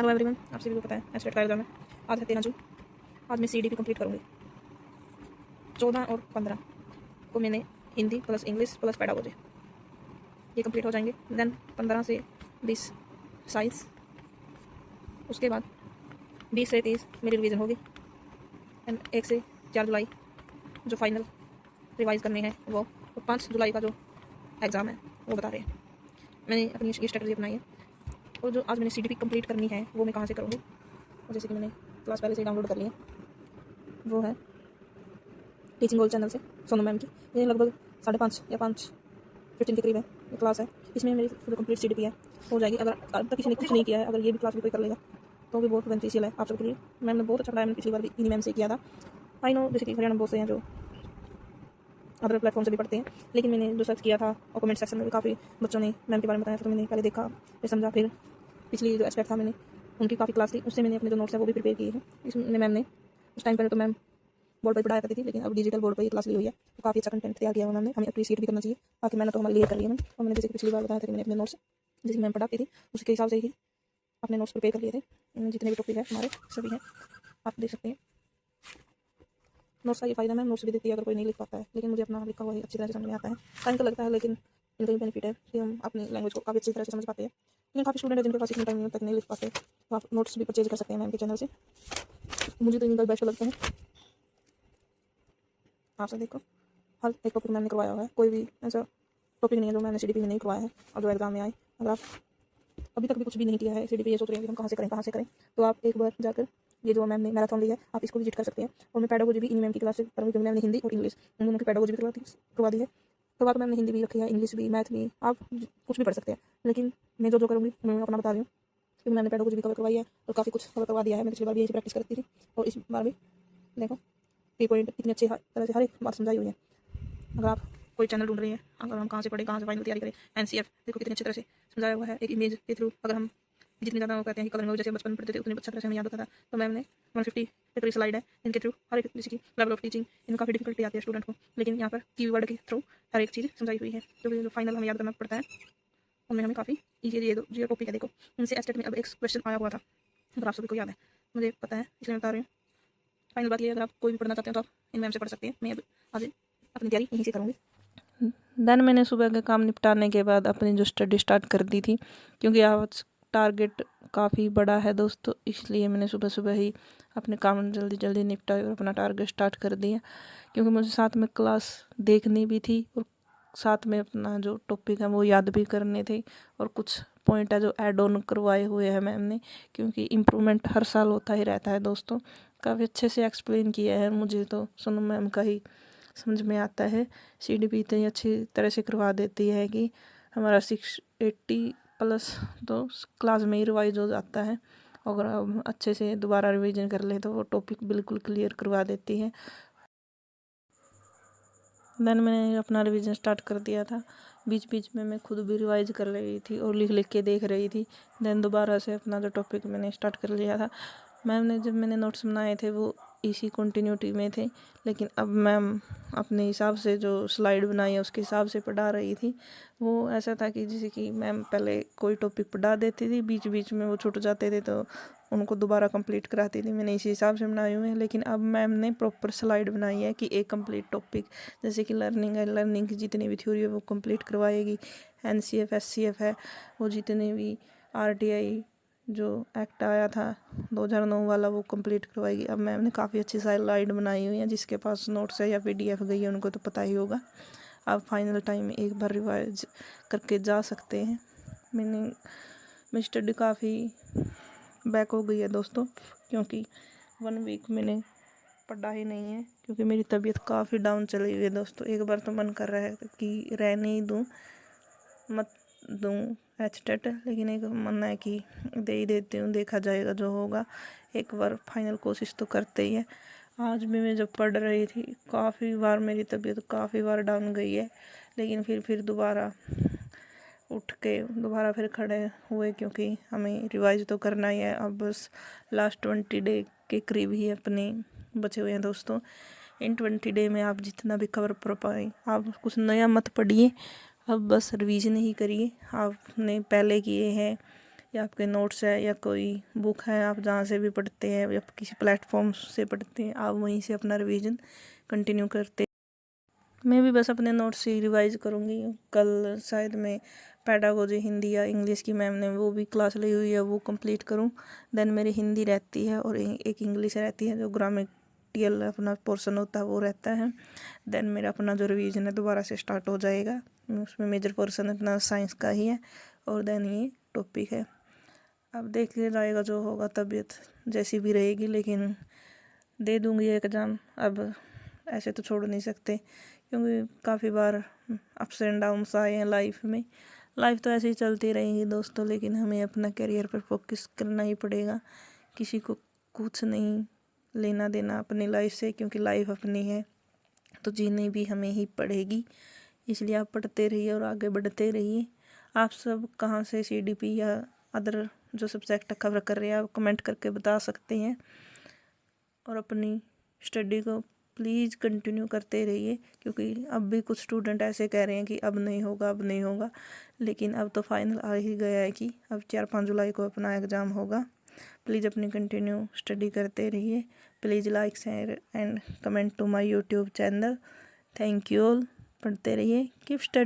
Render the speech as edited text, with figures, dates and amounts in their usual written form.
Hello everyone, आप सभी को पता है एस्टेट का एग्जाम है। आज है 13 जून। आज मैं CDP कंप्लीट करूँगी। 14 और 15 को मैंने Hindi plus English plus pedagogy ये कंप्लीट हो जाएंगे। देन 15 से 20 साइंस। उसके बाद 20 से 30 मेरी रिवीजन होगी। एंड 1 से 4 जुलाई जो फाइनल रिवाइज करनी है वो, और 5 जुलाई का जो एग्ज़ाम है वो बता रहे हैं। मैंने अपनी ये स्ट्रेटजी अपनाई है। और जो आज मैंने CDP कंप्लीट करनी है वो मैं कहाँ से करूँगी, जैसे कि मैंने क्लास पहले से डाउनलोड कर ली है, वो है टीचिंग गोल्ड चैनल से सोनू मैम की। ये लगभग 5:30 या 5:15 के करीब है ये क्लास है। इसमें मेरी पूरी कंप्लीट CDP है, हो जाएगी। अगर अब तक किसी ने कुछ नहीं किया है, अगर ये भी क्लास भी कोई कर लेगा तो भी बहुत बेनिफिशियल है आप सबके लिए। मैम ने बहुत अच्छा पढ़ाया, मैंने पिछली बार भी इन्हीं मैम से किया था। आई नो जैसे कि हरियाणा बहुत से हैं जो अदर प्लेटफॉर्म से भी पढ़ते हैं, लेकिन मैंने जो सर्च किया था और कमेंट सेक्शन में भी काफ़ी बच्चों ने मैम के बारे में बताया था, तो मैंने पहले देखा फिर समझा। फिर पिछली जो एस्पेक्ट था मैंने उनकी काफ़ी क्लास थी, उससे मैंने अपने जो नोट्स हैं वो भी प्रिपेयर किए हैं। इसमें मैम ने उस टाइम पर तो मैम बोर्ड पर पढ़ाया करती थी, लेकिन अब डिजिटल बोर्ड पर ये क्लास ली हुई है, तो काफ़ी अच्छा कंटेंट तैयार किया उन्होंने। हमें अप्रिशिएट भी करना चाहिए, बाकी मैंने तो हमारे लिए कर लिया मैम। और मैंने जैसे कि पिछली बार बताया था कि मैंने अपने नोट्स जैसे मैम पढ़ाती थी उसके हिसाब से ही अपने नोट्स प्रिपेयर कर लिए थे। जितने भी टॉपिक है हमारे सभी हैं, आप देख सकते हैं। नोट्स का ये फायदा मैम नोट्स भी देती है अगर कोई नहीं लिख पाता है, लेकिन मुझे अपना लिखा हुआ ही अच्छी तरह से समझ में आता है। टाइम तो लगता है, लेकिन इनका भी बेनिफिट है कि हम अपनी लैंग्वेज को काफ़ी अच्छी तरह से समझ पाते हैं। लेकिन काफ़ी स्टूडेंट है जिनके पास इतना टाइम तक नहीं लिख पाते, तो आप नोट्स भी परचेज कर सकते हैं मैम के चैनल से। मुझे तो इनका बेस्ट लगता है। आप सब देखो, हर एक टॉपिक मैंने करवाया हुआ है, कोई भी ऐसा टॉपिक नहीं है जो मैंने CDP में नहीं करवाया है और जो एग्जाम में आए। अगर आप अभी तक भी कुछ भी नहीं किया है CDP, ये सोच रहे हैं कि हम कहाँ से करें, तो आप एक बार जाकर ये जो मैम ने मैराथन ली है आप इसको विजिट कर सकते हैं। और मैं पेडागोजी भी इन मैम की क्लास से करूँगी, क्योंकि मैम ने हिंदी और इंग्लिश उन दोनों की पेडागोजी भी करवा दी है। करवा तो मैम ने हिंदी भी रखी है, इंग्लिश भी, मैथ भी, आप कुछ भी पढ़ सकते हैं। लेकिन मैं जो करूँगी मैं अपना बता रही हूँ, क्योंकि मैंने पेडागोजी भी कवर करवाई है और काफ़ी कुछ कवर करवा दिया है। मैं पिछली बार भी यही प्रैक्टिस करती थी और इस बार भी देखो की पॉइंट इतनी अच्छी तरह से हर एक बात समझाई हुई है। अगर आप कोई चैनल ढूंढ रही हैं, अगर हम कहाँ से पढ़ें, कहाँ से फाइनल तैयारी करें, NCF देखो कितनी अच्छी तरह से समझाया हुआ है एक इमेज के थ्रू। अगर हम जितनी ज़्यादा वो कहते हैं कि कलर में जैसे बचपन में पढ़ते थे उतनी अच्छा तरह से हमें याद होता था, तो मैम ने 150 के करीब स्लाइड है, इनके थ्रू हर एक जैसे कि लेवल ऑफ टीचिंग इनमें काफ़ी डिफिकल्टी आती है स्टूडेंट को, लेकिन यहाँ पर कीवर्ड के थ्रू हर एक चीज़ समझाई हुई है, जो फाइनल हमें याद करना पड़ता है। उनमें हमें काफ़ी ईजी ये जो टॉपिक है देखो, उनसे एस्टेट में अब एक क्वेश्चन आया हुआ था, अगर आप सभी को याद है, मुझे पता है इसलिए बता रही हूँ। फाइनल बात ये, अगर आप कोई भी पढ़ना चाहते हैं तो आप इन मैम से पढ़ सकते हैं। मैं अब आज अपनी तैयारी यहीं से करूँगी। देन मैंने सुबह का काम निपटाने के बाद अपनी जो स्टडी स्टार्ट कर दी थी, क्योंकि आज टारगेट काफ़ी बड़ा है दोस्तों, इसलिए मैंने सुबह सुबह ही अपने काम जल्दी जल्दी निपटाए और अपना टारगेट स्टार्ट कर दिया। क्योंकि मुझे साथ में क्लास देखनी भी थी और साथ में अपना जो टॉपिक है वो याद भी करने थे, और कुछ पॉइंट है जो ऐड ऑन करवाए हुए हैं मैम ने, क्योंकि इम्प्रूवमेंट हर साल होता ही रहता है दोस्तों। काफ़ी अच्छे से एक्सप्लेन किया है, मुझे तो सोनू मैम का ही समझ में आता है। CDP इतनी अच्छी तरह से करवा देती है कि हमारा 680+ तो क्लास में ही रिवाइज हो जाता है। अगर हम अच्छे से दोबारा रिवीजन कर लें तो वो टॉपिक बिल्कुल क्लियर करवा देती है। देन मैंने अपना रिवीजन स्टार्ट कर दिया था। बीच बीच में मैं खुद भी रिवाइज कर रही थी और लिख लिख के देख रही थी। देन दोबारा से अपना जो टॉपिक मैंने स्टार्ट कर लिया था। मैम ने जब मैंने नोट्स बनाए थे वो इसी कंटिन्यूटी में थे, लेकिन अब मैम अपने हिसाब से जो स्लाइड बनाई है उसके हिसाब से पढ़ा रही थी। वो ऐसा था कि जैसे कि मैम पहले कोई टॉपिक पढ़ा देती थी, बीच बीच में वो छूट जाते थे तो उनको दोबारा कंप्लीट कराती थी। मैंने इसी हिसाब से बनाए हुए हैं, लेकिन अब मैम ने प्रॉपर स्लाइड बनाई है कि एक कंप्लीट टॉपिक, जैसे कि लर्निंग है, लर्निंग की जितनी भी थ्योरी है वो कंप्लीट करवाएगी। NCF SCF है, वो जितने भी RTI जो एक्ट आया था 2009 वाला वो कंप्लीट करवाएगी। अब मैम ने काफ़ी अच्छी स्लाइड बनाई हुई है, जिसके पास नोट्स है या PDF गई है उनको तो पता ही होगा। अब फाइनल टाइम में एक बार रिवाइज करके जा सकते हैं। मेरी स्टडी काफ़ी बैक हो गई है दोस्तों, क्योंकि 1 वीक मैंने पढ़ा ही नहीं है, क्योंकि मेरी तबीयत काफ़ी डाउन चली गई है दोस्तों। एक बार तो मन कर रहा है कि रहने ही दूँ, मत दूँ HTET, लेकिन एक मन है कि दे ही देती हूँ, देखा जाएगा जो होगा। एक बार फाइनल कोशिश तो करते ही है। आज भी मैं जब पढ़ रही थी काफ़ी बार मेरी तबीयत काफ़ी बार डाउन गई है, लेकिन फिर दोबारा उठ के दोबारा फिर खड़े हुए, क्योंकि हमें रिवाइज तो करना ही है। अब बस लास्ट 20 डे के करीब ही अपने बचे हुए हैं दोस्तों। इन 20 डे में आप जितना भी कवर कर पाएँ, आप कुछ नया मत पढ़िए, अब बस रिवीजन ही करिए। आपने पहले किए हैं या आपके नोट्स है या कोई बुक है आप जहाँ से भी पढ़ते हैं या किसी प्लेटफॉर्म से पढ़ते हैं, आप वहीं से अपना रिवीजन कंटिन्यू करते। मैं भी बस अपने नोट्स ही रिवाइज करूँगी। कल शायद मैं पेडागोजी हिंदी या इंग्लिश की मैम ने वो भी क्लास ली हुई है, वो कंप्लीट करूँ। देन मेरी हिंदी रहती है और एक इंग्लिश रहती है, जो ग्रामेटिकल अपना पोर्शन होता है वो रहता है। देन मेरा अपना जो रिवीजन है दोबारा से स्टार्ट हो जाएगा। उसमें मेजर पोर्शन अपना साइंस का ही है और देन ये टॉपिक है। अब देख लिया जाएगा जो होगा, तबीयत जैसी भी रहेगी, लेकिन दे दूँगी एग्ज़ाम। अब ऐसे तो छोड़ नहीं सकते क्योंकि काफ़ी बार अप्स एंड डाउन्स आए हैं लाइफ में। लाइफ तो ऐसे ही चलती रहेगी दोस्तों, लेकिन हमें अपना करियर पर फोकस करना ही पड़ेगा। किसी को कुछ नहीं लेना देना अपनी लाइफ से, क्योंकि लाइफ अपनी है तो जीनी भी हमें ही पड़ेगी। इसलिए आप पढ़ते रहिए और आगे बढ़ते रहिए। आप सब कहाँ से CDP या अदर जो सब्जेक्ट कवर कर रहे हैं आप कमेंट करके बता सकते हैं। और अपनी स्टडी को प्लीज़ कंटिन्यू करते रहिए, क्योंकि अब भी कुछ स्टूडेंट ऐसे कह रहे हैं कि अब नहीं होगा, अब नहीं होगा, लेकिन अब तो फाइनल आ ही गया है कि अब 4-5 जुलाई को अपना एग्ज़ाम होगा। प्लीज़ अपनी कंटिन्यू स्टडी करते रहिए। Please like share and comment to my YouTube channel. Thank you all. पढ़ते रहिए, कीप स्टडी।